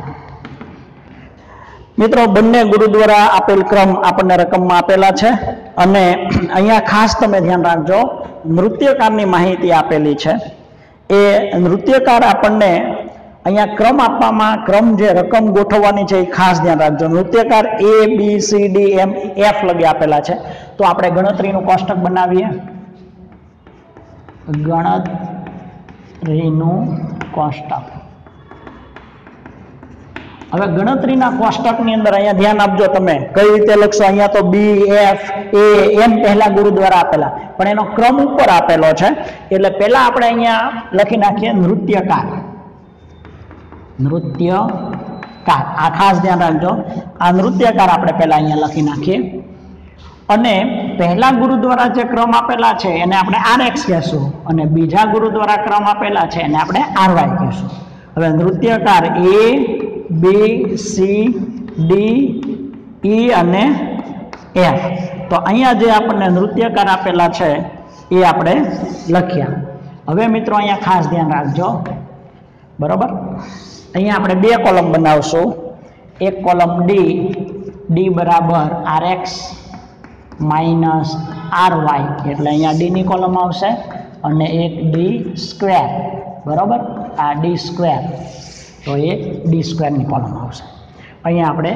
મિત્રો બંને ગુરુ દ્વારા આપેલ ક્રમ આપણને રકમમાં આપેલા છે. અને અહીંયા ખાસ તમે ધ્યાન રાખજો, નૃત્યકારની માહિતી આપેલી છે. એ નૃત્યકાર આપણને અહીંયા ક્રમ આપવામાં, ક્રમ જે રકમ ગોઠવવાની છે એ ખાસ ધ્યાન રાખજો. નૃત્યકાર ABCDEF લગી આપેલા છે. તો આપણે ગણતરીનું કોષ્ટક બનાવીએ. ગણતરીનું કોષ્ટક. હવે ગણતરીના કોષ્ટકની અંદર અહીંયા ધ્યાન આપજો, તમે કઈ રીતે લખશો. અહીંયા તો BFAM પહેલા ગુરુ દ્વારા આપેલા, પણ એનો ક્રમ ઉપર આપેલો છે. એટલે પહેલા આપણે અહીંયા લખી નાખીએ નૃત્યકાર. આ ખાસ ધ્યાન રાખજો, આ નૃત્યકાર આપણે પહેલા અહીંયા લખી નાખીએ. અને પહેલા ગુરુ દ્વારા જે ક્રમ આપેલા છે એને આપણે RX કહેશું, અને બીજા ગુરુ દ્વારા ક્રમ આપેલા છે એને આપણે RY કહેશું. હવે નૃત્યકાર ABCDE અને F. તો અહીંયા જે આપણને નૃત્યકાર આપેલા છે એ આપણે લખ્યા. હવે મિત્રો અહીંયા ખાસ ધ્યાન રાખજો, બરોબર. અહીંયા આપણે 2 કોલમ બનાવશું. એક કોલમ D બરાબર RX માઇનસ RY, એટલે અહીંયા D ની કોલમ આવશે, અને એક D સ્ક્વેર, બરોબર. આ D સ્ક્વેર, તો એક D સ્ક્વેરની કોલમ આવશે. અહીંયા આપણે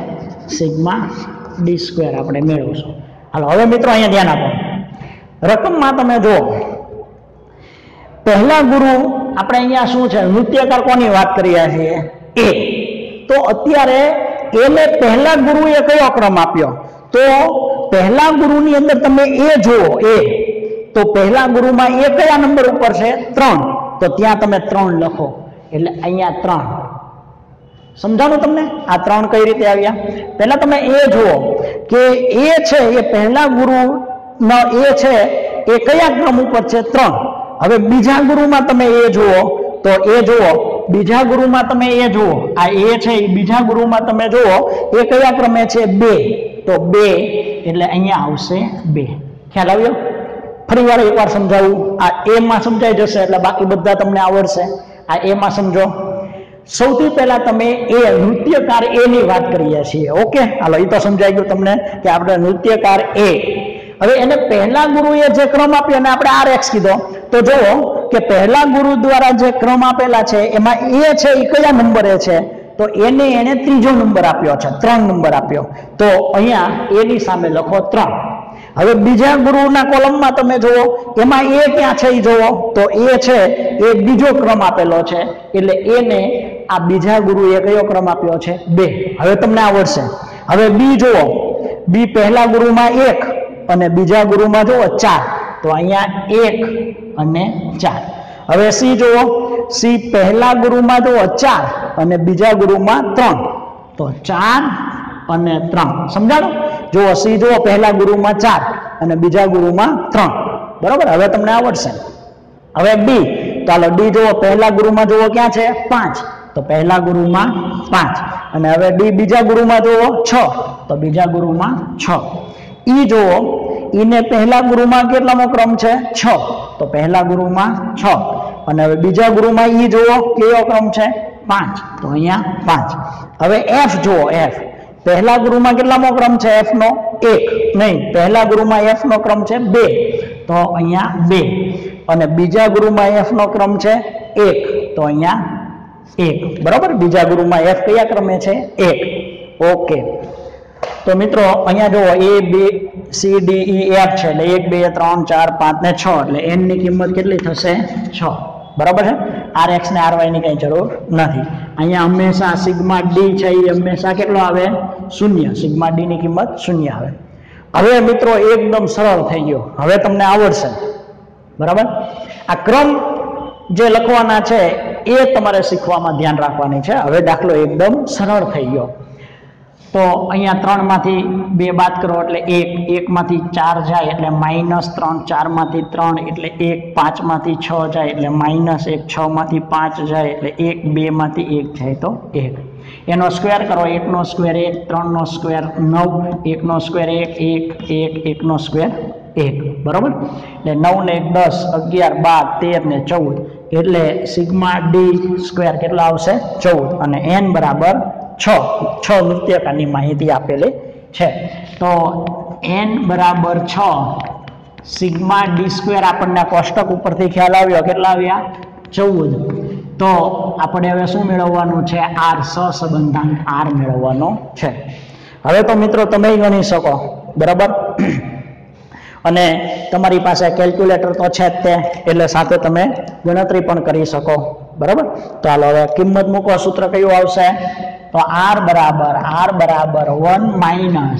સિગ્મા D સ્ક્વેર આપણે મેળવશું. હાલો, હવે મિત્રો અહીંયા ધ્યાન આપો. રકમમાં તમે જુઓ, પહેલા ગુરુ આપણે અહીંયા શું છે, નૃત્યકાર કોની વાત કરી રહ્યા છીએ? A. તો અત્યારે એને પહેલા ગુરુએ કયો ક્રમ આપ્યો? તો પહેલા ગુરુની અંદર તમે A જુઓ. A તો પહેલા ગુરુમાં A કયા નંબર ઉપર છે? 3. તો ત્યાં તમે 3 લખો, એટલે અહીંયા 3. સમજાણું તમને? આ 3 કઈ રીતે આવ્યા? પહેલા તમે A જુઓ કે A છે એ પહેલા ગુરુનો A છે એ કયા ક્રમ ઉપર છે? 3. હવે બીજા ગુરુમાં તમે A જુઓ, તો A જુઓ બીજા ગુરુમાં તમે એ જુઓ, આ એ છે એ બીજા ગુરુમાં તમે જુઓ એ કયા ક્રમે છે 2, તો 2 એટલે અહીંયા આવશે 2. ખ્યાલ આવ્યો? ફરી વાર એકવાર સમજાવું, આ એ માં સમજાઈ જશે એટલે બાકી બધા તમને આવડશે. આ એ માં સમજો. સૌથી પહેલા તમે એ નૃત્યકાર એ ની વાત કરીએ છીએ. ઓકે, હાલો એ તો સમજાઈ ગયું તમને કે આપણે નૃત્યકાર એ. હવે એને પહેલા ગુરુએ જે ક્રમ આપ્યો અને આપણે RX કીધો, તો જુઓ કે પહેલા ગુરુ દ્વારા જે ક્રમ આપેલા છે એમાં એ છે એ કયા નંબરે છે, તો એને ત્રીજો નંબર આપ્યો છે, 3 નંબર આપ્યો, તો અહીંયા એની સામે લખો 3. હવે બીજા ગુરુના કોલમમાં તમે જુઓ એમાં એ ક્યાં છે એ જુઓ, તો એ છે એ બીજો ક્રમ આપેલો છે એટલે એને આ બીજા ગુરુએ કયો ક્રમ આપ્યો છે 2. હવે તમને આવડશે. હવે બી જુઓ, બી પહેલા ગુરુમાં 1 અને બીજા ગુરુમાં જુઓ 4, તો અહીંયા 1 અને 4. હવે સી જુઓ, સી પહેલા ગુરુમાં જુઓ 4 અને બીજા ગુરુમાં 3, તો 4 અને 3. સમજાણો? જુઓ સી જુઓ પહેલા ગુરુમાં 4 અને બીજા ગુરુમાં 3. બરોબર, હવે તમને આવડશે. હવે ડી, ચાલો ડી જુઓ પહેલા ગુરુમાં જુઓ ક્યાં છે 5, તો પહેલા ગુરુમાં 5, અને હવે ડી બીજા ગુરુમાં જુઓ 6, તો બીજા ગુરુમાં 6. ઈ જુઓ, ઈને પહેલા ગુરુમાં કેટલામો ક્રમ છે 6, તો પહેલા ગુરુમાં 6, અને હવે બીજા ગુરુમાં ઈ જુઓ કયો ક્રમ છે 5, તો અહીંયા 5. હવે એફ જુઓ, એફ પહેલા ગુરુમાં કેટલામો ક્રમ છે એફ નો 1, નહીં પહેલા ગુરુમાં એફ નો ક્રમ છે 2, તો અહીંયા 2, અને બીજા ગુરુમાં એફ નો ક્રમ છે 1, તો અહીંયા 1. બરોબર, બીજા ગુરુમાં એફ કયા ક્રમે છે 1. ઓકે, તો મિત્રો અહીંયા જુઓ A B C D E F છે એટલે 1 2 3 4 5 ને 6 એટલે n ની કિંમત કેટલી થશે 6. બરાબર છે? RX ને RY ની કઈ જરૂર નથી. અહીંયા હંમેશા સિગ્મા D છે એ હંમેશા કેટલો આવે 0, સિગ્મા D ની કિંમત 0 આવે. હવે મિત્રો એકદમ સરળ થઈ ગયો, હવે તમને આવડશે. બરાબર, આ ક્રમ જે લખવાના છે એ તમારે શીખવામાં ધ્યાન રાખવાની છે. હવે દાખલો એકદમ સરળ થઈ ગયો. તો અહીંયા 3 માંથી 2 બાદ કરો એટલે 1, 1 માંથી 4 જાય એટલે -3, 4 માંથી 3 એટલે 1, 5 માંથી 6 જાય એટલે -1, 6 માંથી 5 જાય એટલે 1, 2 માંથી 1 જાય તો 1. એનો સ્ક્વેર કરો, 1 નો સ્ક્વેર 1, 3 નો સ્ક્વેર 9, 1 નો સ્ક્વેર 1, 1, 1, 1 નો સ્ક્વેર 1. બરાબર, એટલે 9 ને 1 10, 11 12 13 ને 14, એટલે સિગ્મા ડી સ્ક્વેર કેટલો આવશે 14, અને n બરાબર 6 નૃત્યકારની માહિતી આપેલી છે. તો n બરાબર 6, સિગ્મા ડી સ્ક્વેર આપણને કોષ્ટક ઉપરથી ખ્યાલ આવ્યો, કેટલા આવ્યા 14. તો આપણે હવે શું મેળવવાનું છે r, સહસંબંધાંક r મેળવવાનો છે. હવે તો મિત્રો તમે ગણી શકો. બરાબર, અને તમારી પાસે કેલ્ક્યુલેટર તો છે જ તે, એટલે સાથે તમે ગણતરી પણ કરી શકો. બરાબર, તો હાલો હવે કિંમત મૂકો. સૂત્ર કયું આવશે? તો r બરાબર 1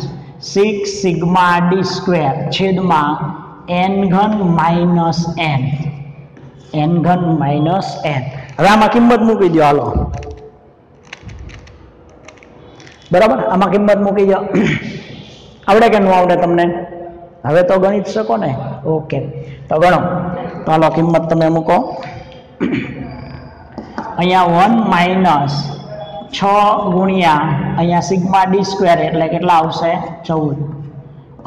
- 6 સિગ્મા ડી સ્ક્વેર છેદમાં n3 - n. હવે આમાં કિંમત મૂકી દો. હાલો, બરાબર, આમાં કિંમત મૂકી દો. આવડે કે ન આવડે તમને? હવે તો ગણિત શકો ને? ઓકે, તો ગણો. તો હાલો કિંમત તમે મૂકો. અહીંયા 1 - 6 ગુણ્યા અહીંયા સિગ્મા ડી સ્ક્વેર એટલે કેટલા આવશે 14,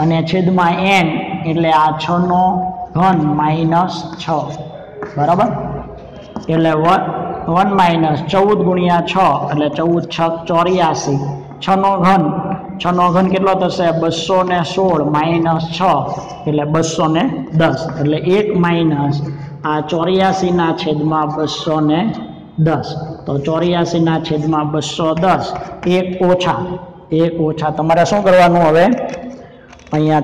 અને છેદમાં n એટલે આ 6 નો ઘન -6. બરાબર, એટલે 1 - 14 ગુણ્યા 6 એટલે 14 × 6 84. 6 નો ઘન કેટલો થશે 216 - 6 એટલે 210, એટલે 1 - આ 84 ના છેદમાં 210, તો 84 ના છેદમાં 210, 1 ઓછા તમારે શું કરવાનું? હવે અહીંયા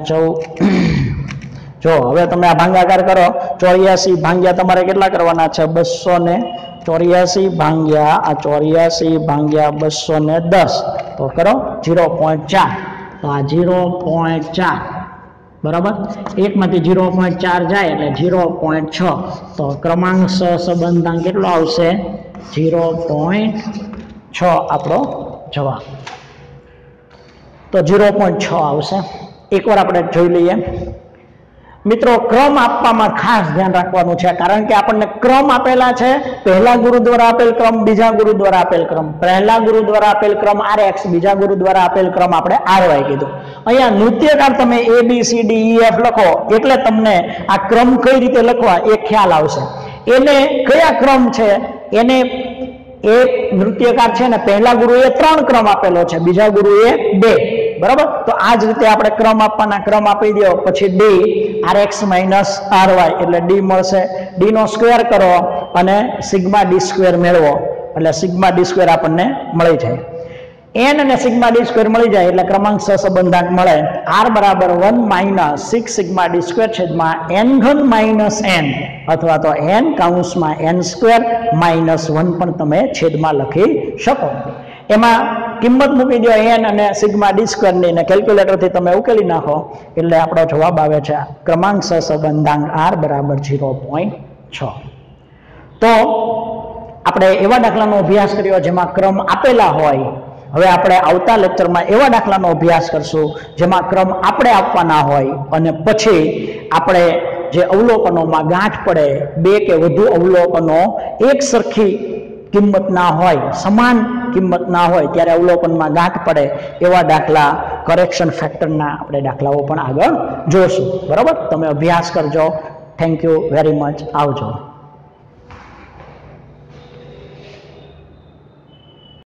જો હવે તમે આ ભાગાકાર કરો. 84 ભાગ્યા તમારે કેટલા કરવાના છે 284 ભાગ્યા આ 84 ભાગ્યા 210, તો કરો 0.4. તો આ 0.4. બરાબર, 1 માંથી 0.4 જાય એટલે 0.6. તો ક્રમાંક સહસંબંધાંક કેટલો આવશે 0.6 આપણો જવાબ. તો 0.6 આવશે. એકવાર આપણે જોઈ લઈએ. મિત્રો ક્રમ આપવામાં ખાસ ધ્યાન રાખવાનું છે, કારણ કે આપણને ક્રમ આપેલા છે, પહેલા ગુરુ દ્વારા આપેલ ક્રમ, બીજા ગુરુ દ્વારા આપેલ ક્રમ, પહેલા ગુરુ દ્વારા આપેલ ક્રમ RX, બીજા ગુરુ દ્વારા આપેલ ક્રમ આપણે RY કીધું. અહીંયા નૃત્યકાર તમે ABCDEF લખો એટલે તમને આ ક્રમ કઈ રીતે લખવા એ ખ્યાલ આવશે. એને કયા ક્રમ છે એને એક નૃત્યકાર છે ને પહેલા ગુરુએ 3 ક્રમ આપેલો છે, બીજા ગુરુએ 2, બરાબર. તો આ જ રીતે આપણે ક્રમ આપવાના, ક્રમ આપી દો પછી D RX માઇનસ RY એટલે D મળશે. D નો સ્ક્વેર કરો અને સિગ્મા D સ્ક્વેર મેળવો એટલે સિગ્મા D સ્ક્વેર આપણને મળી જાય. n અને સિગ્મા D સ્ક્વેર મળી જાય એટલે ક્રમાંક સહસંબંધાંક મળે. R બરાબર 1 માઇનસ 6 સિગ્મા D સ્ક્વેર છેદમાં n ઘન માઇનસ n અથવા તો n કૌંસમાં n સ્ક્વેર માઇનસ 1 પણ તમે છેદમાં લખી શકો. એમાં કિંમત મૂકી દો n અને સિગ્મા D સ્ક્વેરની ને કેલ્ક્યુલેટરથી તમે ઉકેલી નાખો એટલે આપણો જવાબ આવે છે ક્રમાંક સહસંબંધાંક R બરાબર 0.6. તો આપણે એવા દાખલાનો અભ્યાસ કર્યો જેમાં ક્રમ આપેલા હોય. હવે આપણે આવતા લેક્ચરમાં એવા દાખલાનો અભ્યાસ કરશું જેમાં ક્રમ આપણે આપવાના હોય અને પછી આપણે જે અવલોકનોમાં ગાંઠ પડે, 2 કે વધુ અવલોકનો એક સરખી કિંમત ના હોય, સમાન કિંમત ના હોય ત્યારે અવલોકનમાં ગાંઠ પડે એવા દાખલા, કરેક્શન ફેક્ટરના આપણે દાખલાઓ પણ આગળ જોશું. બરાબર, તમે અભ્યાસ કરજો. Thank you very much. આવજો.